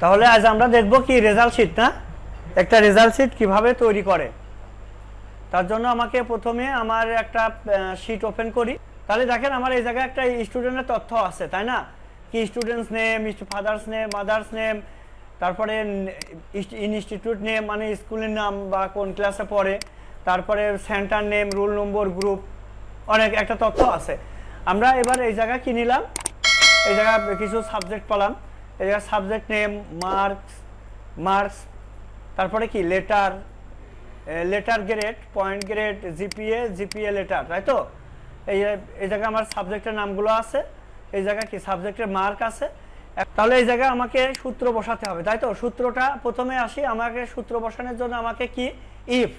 তাহলে আজ আমরা দেখব কি রেজাল্ট শিট, না একটা রেজাল্ট শিট কিভাবে তৈরি করে। তার জন্য আমাকে প্রথমে আমার একটা শিট ওপেন করি। তাহলে দেখেন আমার এই জায়গায় একটা স্টুডেন্টের তথ্য আছে, তাই না? কি students name, father's name, mother's name, তারপরে ইনস্টিটিউট নেম মানে স্কুলের নাম বা কোন ক্লাসে পড়ে, তারপরে centre name, roll number, group, অনেক একটা তথ্য আছে। আমরা এবার এই জায়গায় কি নিলাম, এই জায়গায় কিছু সাবজেক্ট পেলাম। এই জায়গায় সাবজেক্ট নেম, মার্কস, তারপরে কি letter grade, point grade, GPA letter, তাই তো? এই জায়গায় আমার সাবজেক্টের নামগুলো আছে, এই জায়গায় কি সাবজেক্টের মার্ক আছে। তাহলে এই জায়গায় আমাকে সূত্র বসাতে হবে, তাই তো? সূত্রটা প্রথমে আসি, আমাকে সূত্র বসানোর জন্য আমাকে কি ইফ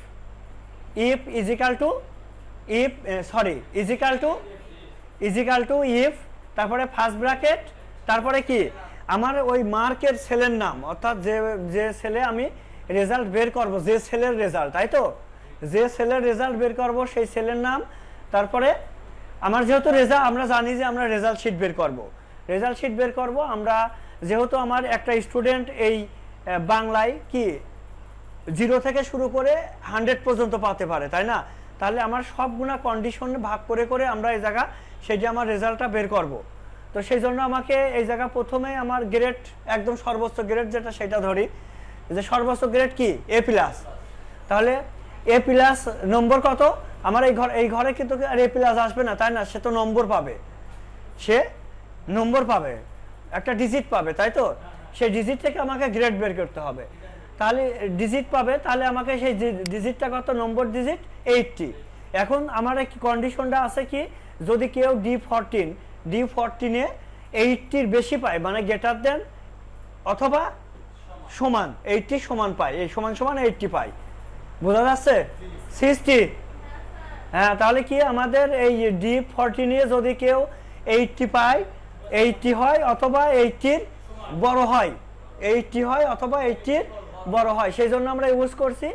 ইজিক্যাল টু ইফ, তারপরে ফার্স্ট ব্র্যাকেট, তারপরে কি আমার ওই মার্কের সেলের নাম, অর্থাৎ যে সেলে আমি রেজাল্ট বের করব, যে সেলের রেজাল্ট, তাই তো? যে সেলের রেজাল্ট বের করব সেই সেলের নাম। তারপরে আমার যেহেতু আমরা জানি যে আমরা রেজাল্ট শিট বের করব, আমরা যেহেতু আমার একটা স্টুডেন্ট এই বাংলায় কি 0 থেকে শুরু করে 100 পর্যন্ত পাতে পারে, তাই না? তাহলে আমার সবগুলা কন্ডিশন ভাগ করে করে আমরা এই জায়গা সেটা আমার রেজাল্টটা বের করব। তো সেই জন্য আমাকে এই জায়গা প্রথমে আমার গ্রেড, একদম সর্বোচ্চ গ্রেড যেটা সেটা ধরি, যে সর্বোচ্চ গ্রেড কি A+। তাহলে A+ নম্বর কত? আমার এই ঘরে কিন্তু আর A+ আসবে না, তাই না? সে তো নম্বর পাবে, একটা ডিজিট পাবে, তাই তো? সেই ডিজিট থেকে আমাকে গ্রেড বের করতে হবে। তাহলে ডিজিট পাবে, তাহলে আমাকে সেই ডিজিটটা কত, নম্বর ডিজিট 80। এখন আমার এই কন্ডিশনটা আছে কি, যদি কেউ D14 80 বেশি পায়, মানে গ্রেটার দেন অথবা সমান 80 সমান পায়, এই সমান 80 পায়, বোঝা যাচ্ছে? 60, হ্যাঁ। তাহলে কি আমাদের এই D14 যদি কেউ 80 পায়, 80 হয় অথবা 80 বড় হয়, 80 হয় অথবা 80 বড় হয়, সেই জন্য আমরা ইউজ করছি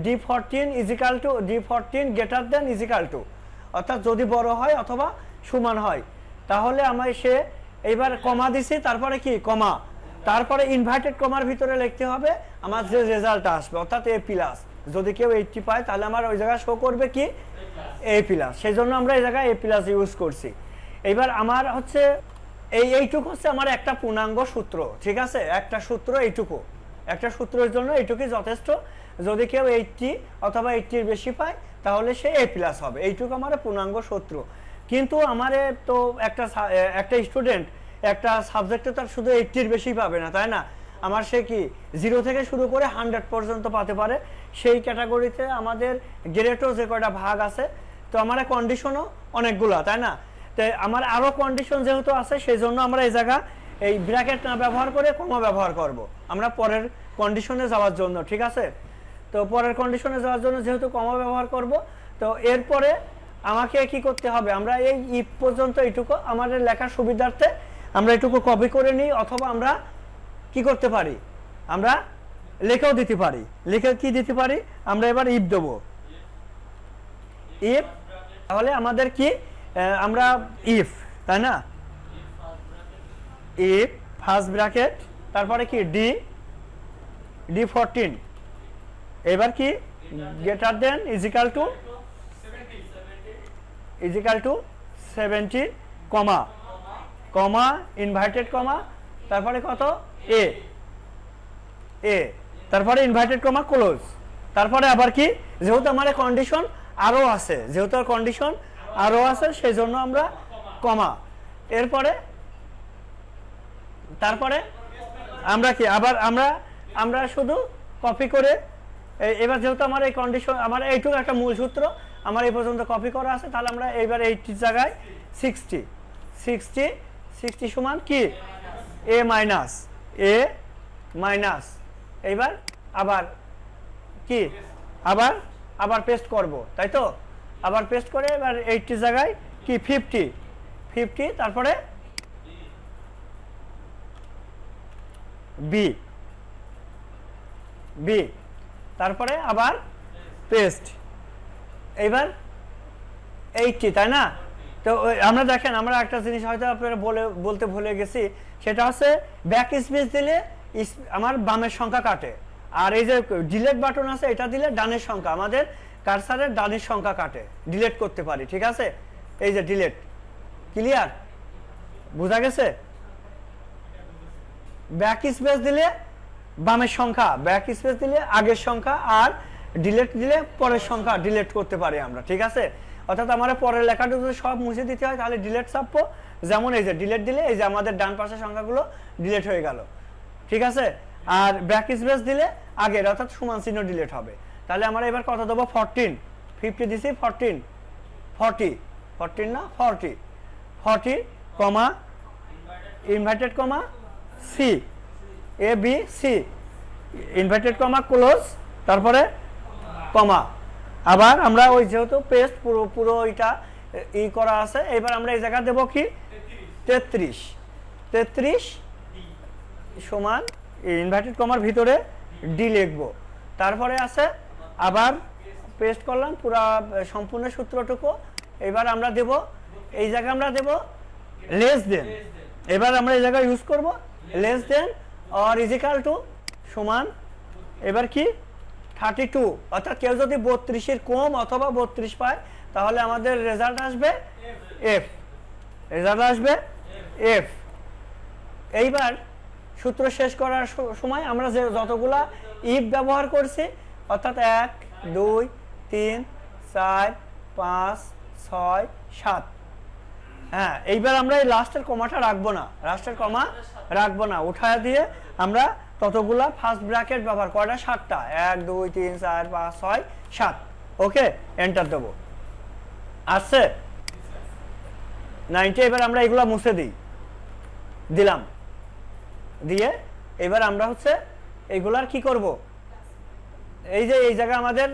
D14 greater than equal two, অর্থাৎ যদি বড় হয় অথবা সমান হয়। তাহলে আমায় সে এইবার কমা দিছি, তারপরে কি কমা, তারপরে ইনভার্টেড কমার ভিতরে লিখতে হবে আমার যে রেজাল্ট আসবে, অর্থাৎ A+। যদি কেউ 80 পায় তাহলে আমার ওই জায়গায় শো করবে কি A+, সেই জন্য আমরা এই জায়গায় A+ ইউজ করছি। এইবার আমার হচ্ছে এইটুকু হচ্ছে আমার একটা পূর্ণাঙ্গ সূত্র, ঠিক আছে? একটা সূত্র এইটুকু, একটা সূত্রের জন্য এইটুকুই যথেষ্ট। যদি কেউ 80 অথবা 80 বেশি পায় তাহলে সে A+ হবে, এইটুকু আমার পূর্ণাঙ্গ সূত্র। কিন্তু আমার তো একটা স্টুডেন্ট একটা সাবজেক্টে তার শুধু 80 বেশি পাবে না, তাই না? আমার সে কি 0 থেকে শুরু করে 100 পর্যন্ত পাতে পারে। সেই ক্যাটাগরিতে আমাদের গ্রেডও যে কয়টা ভাগ আছে, তো আমার কন্ডিশনও অনেকগুলো, তাই না? তো আমার আরও কন্ডিশন যেহেতু আছে, সেই জন্য আমরা এই জায়গা এই ব্র্যাকেট না ব্যবহার করে কমা ব্যবহার করব আমরা পরের কন্ডিশনে যাওয়ার জন্য, ঠিক আছে? তো পরের কন্ডিশনে যাওয়ার জন্য যেহেতু কমা ব্যবহার করব, তো এরপরে আমাকে কি করতে হবে, আমরা এই ইফ পর্যন্ত এইটুকু আমাদের লেখার সুবিধার্থে আমরা এটুকু কপি করে নিই, অথবা আমরা কি করতে পারি, আমরা লিখেও দিতে পারি। লিখে কি দিতে পারি, আমরা এবার ইফ দেব, ইফ। তাহলে আমাদের কি আমরা ইফ, তাই না? ইফ ফার্স্ট ব্র্যাকেট, তারপরে কি D14, এবার কি greater than equal to 70, comma inverted comma, তারপরে কত A, তারপরে ইনভার্টেড কমা ক্লোজ, তারপরে আবার কি, যেহেতু আমার কন্ডিশন আরো আছে, সেই জন্য আমরা কমা, এরপরে তারপরে আমরা কি আবার আমরা শুধু কপি করে, এবার যেহেতু আমার এই কন্ডিশন, আমার এইটুকু একটা মূল সূত্র আমার এই পর্যন্ত কপি করা আছে, তাহলে আমরা এইবার 80 জায়গায় 60 সমান কি A মাইনাস, এইবার আবার কি আবার পেস্ট করব, তাই তো? আবার পেস্ট করে এবার 80 জায়গায় কি 50, তারপরে বি, তারপরে আবার পেস্ট, এইবার 80, তাই না? তো আমরা দেখেন, আমরা একটা জিনিস হয়তো আপনারা বলতে ভুলে গেছি, সেটা হচ্ছে ব্যাক স্পেস দিলে আমার বামের সংখ্যা কাটে, আর এই যে ডিলিট বাটন আছে এটা দিলে ডানের সংখ্যা, আমাদের কার্সারের ডানের সংখ্যা কাটে, ডিলিট করতে পারি। ঠিক আছে, এই যে ডিলিট, ক্লিয়ার, বোঝা গেছে? ব্যাক স্পেস দিলে বামের সংখ্যা, ব্যাক স্পেস দিলে আগের সংখ্যা, আর ডিলিট দিলে পরের সংখ্যা ডিলিট করতে পারি আমরা। ঠিক আছে, অর্থাৎ আমার পরের লেখাটা যদি সব মুছে দিতে হয় তাহলে ডিলিট চাপবো, যেমন এই যে ডিলিট দিলে এই যে আমাদের ডান পাশের সংখ্যাগুলো ডিলিট হয়ে গেল। ঠিক আছে, আর ব্যাক স্পেস দিলে আগের অর্থাৎ সমান চিহ্ন ডিলিট হবে। তাহলে আমরা এবার কত দেবো? 14, 50 দিছি, 14, 40, 14 না 40, 40 comma inverted comma C, A B C, inverted comma close, তারপরে কমা। আবার আমরা ওই যেহেতু পেস্ট পুরো ওইটা ই করা আছে, এবার আমরা এই জায়গা দেব কি 33, 33 সমান ইনভার্টেড কমার ভিতরে ডি লিখবো, তারপরে আছে আবার পেস্ট করলাম পুরা সম্পূর্ণ সূত্রটুকু। এবার আমরা দেব এই জায়গায় আমরা দেব লেস দেন, এবার আমরা এই জায়গায় ইউজ করব less than or is equal to সমান এবার কি 32, অর্থাৎ কেউ যদি 32 এর কম অথবা 32 পায় তাহলে আমাদের রেজাল্ট আসবে এফ, রেজাল্ট আসবে এফ। এইবার সূত্র শেষ করার সময় আমরা যে যতগুলা ইফ ব্যবহার করছি অর্থাৎ 1 2 3 4 5 6 7, হ্যাঁ এইবার আমরা এই লাস্টের কমাটা রাখবো না, লাস্টের কমা রাখবো না, উঠায় দিয়ে আমরা ততগুলা ফার্স্ট ব্র্যাকেট ব্যবহার কয়টা 7টা, 1 2 3 4 5 6 7। ওকে, এন্টার দেবো, আসছে 90। এবার আমরা এগুলা মুছে দিই, দিলাম, দিয়ে এবার আমরা হচ্ছে এইগুলার কি করব, এই যে এই জায়গা আমাদের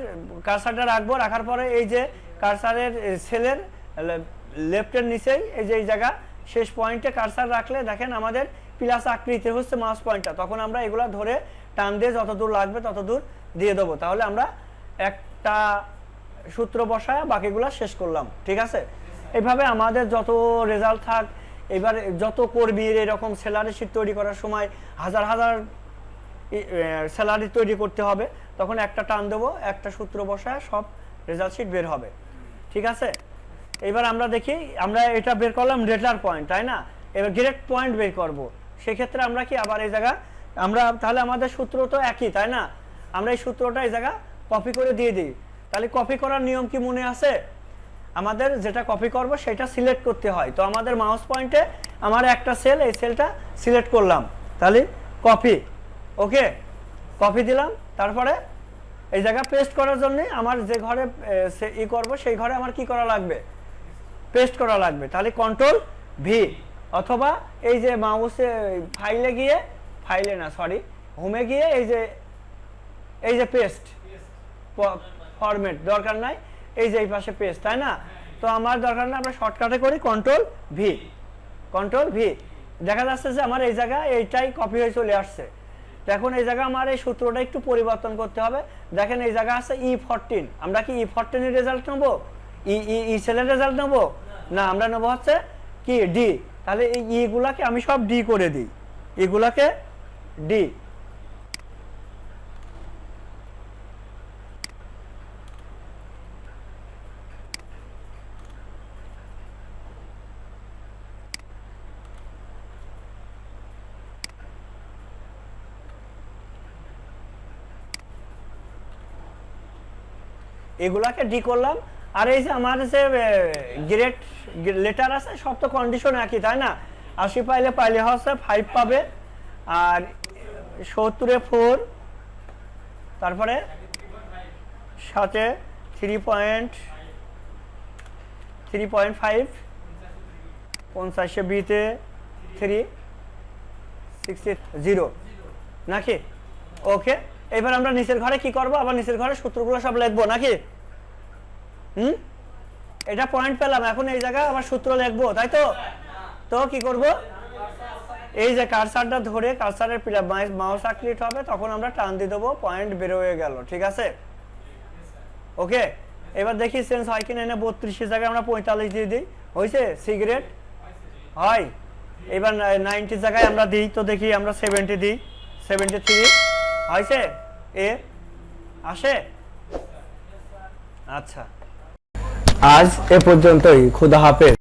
কার্সারটা রাখবো, রাখার পরে এই যে কার্সারের সেলের লেফটের নিচেই এই যে এই জায়গা শেষ পয়েন্টে কার্সার রাখলে দেখেন আমাদের প্লাস আকৃতি হচ্ছে মাউস পয়েন্টটা, তখন আমরা এগুলা ধরে টান দিয়ে যত দূর লাগবে তত দূর দিয়ে দেবো, তাহলে আমরা একটা সূত্র বসায় বাকিগুলা শেষ করলাম। ঠিক আছে, এইভাবে আমাদের যত রেজাল্ট থাক, এবার যত কর্মীর এরকম স্যালারি শিট তৈরি করার সময় হাজার হাজার স্যালারি তৈরি করতে হবে, তখন একটা টান দেবো, একটা সূত্র বসায় সব রেজাল্ট শিট বের হবে। ঠিক আছে, এবার আমরা দেখি, আমরা এটা বের করলাম ডেটার পয়েন্ট, তাই না? এবার গ্রেড পয়েন্ট বের করব, সেক্ষেত্রে আমরা কি আবার এই জায়গা আমরা তাহলে আমাদের সূত্র তো একই, তাই না? আমরা এই সূত্রটা এই জায়গা কপি করে দিয়ে দিই। তাহলে কপি করার নিয়ম কি মনে আছে? আমাদের যেটা কপি করব সেটা সিলেক্ট করতে হয়, তো আমাদের মাউস পয়েন্টে আমার একটা সেল, এই সেলটা সিলেক্ট করলাম, তাহলে কপি, ওকে কপি দিলাম, তারপরে এই জায়গা পেস্ট করার জন্য আমার যে ঘরে ই করব সেই ঘরে আমার কি করা লাগবে, পেস্ট করা লাগবে। তাহলে কন্ট্রোল ভি, অথবা এই যে মাউসে ফাইলে গিয়ে, ফাইলে না সরি হোমে গিয়ে এই যে পেস্ট ফরম্যাট দরকার নাই, এই যে এই পাশে পেস্ট, তাই না? তো আমার দরকার না, আমরা শর্টকাটে করি কন্ট্রোল ভি, কন্ট্রোল ভি, দেখা যাচ্ছে যে আমার এই জায়গা এইটাই কপি হয়ে চলে আসছে। তো এখন এই জায়গা আমার এই সূত্রটা একটু পরিবর্তন করতে হবে। দেখেন এই জায়গা আছে E14, আমরা কি E14 এর রেজাল্ট নেবো, ই সেলের রেজাল্ট নেবো না, আমরা নেবো হচ্ছে কি ডি। তাহলে এই ইগুলাকে আমি সব ডি করে দিই, এগুলাকে ডি, এগুলাকে ডি করলাম। আর এই যে আমার যে গ্রেড লেটার আছে সব তো কন্ডিশন একই, তাই না? 80 পাইলে হচ্ছে 5 পাবে, আর 70 এ 4, তারপরে সাথে 3.5, 50 বিতে 3, 60 0 নাকি? ওকে, এবার আমরা নিচের ঘরে কি করব, আবার নিচের ঘরে সূত্রগুলো সব লিখবো নাকি? এটা পয়েন্ট পেলাম, এখন এই জায়গায় আবার সূত্র লিখবো, তাই তো? তো কি করব, এই যে কার্সারটা ধরে কার্সারের মাউস আকৃতি হবে, তখন আমরা টান দিয়ে দেবো, পয়েন্ট বের হয়ে গেল। ঠিক আছে, ওকে। এবার দেখি চেঞ্জ হয় কিনা, 32 এর জায়গায় আমরা 45 দিয়ে দিই, হয়েছে? সিগারেট হয়। এবার 90 জায়গায় আমরা দিই, তো দেখি আমরা 70 দিই, 73 হয়েছে এ আসে আচ্ছা আজ এ পর্যন্তই খুদা হাফেজ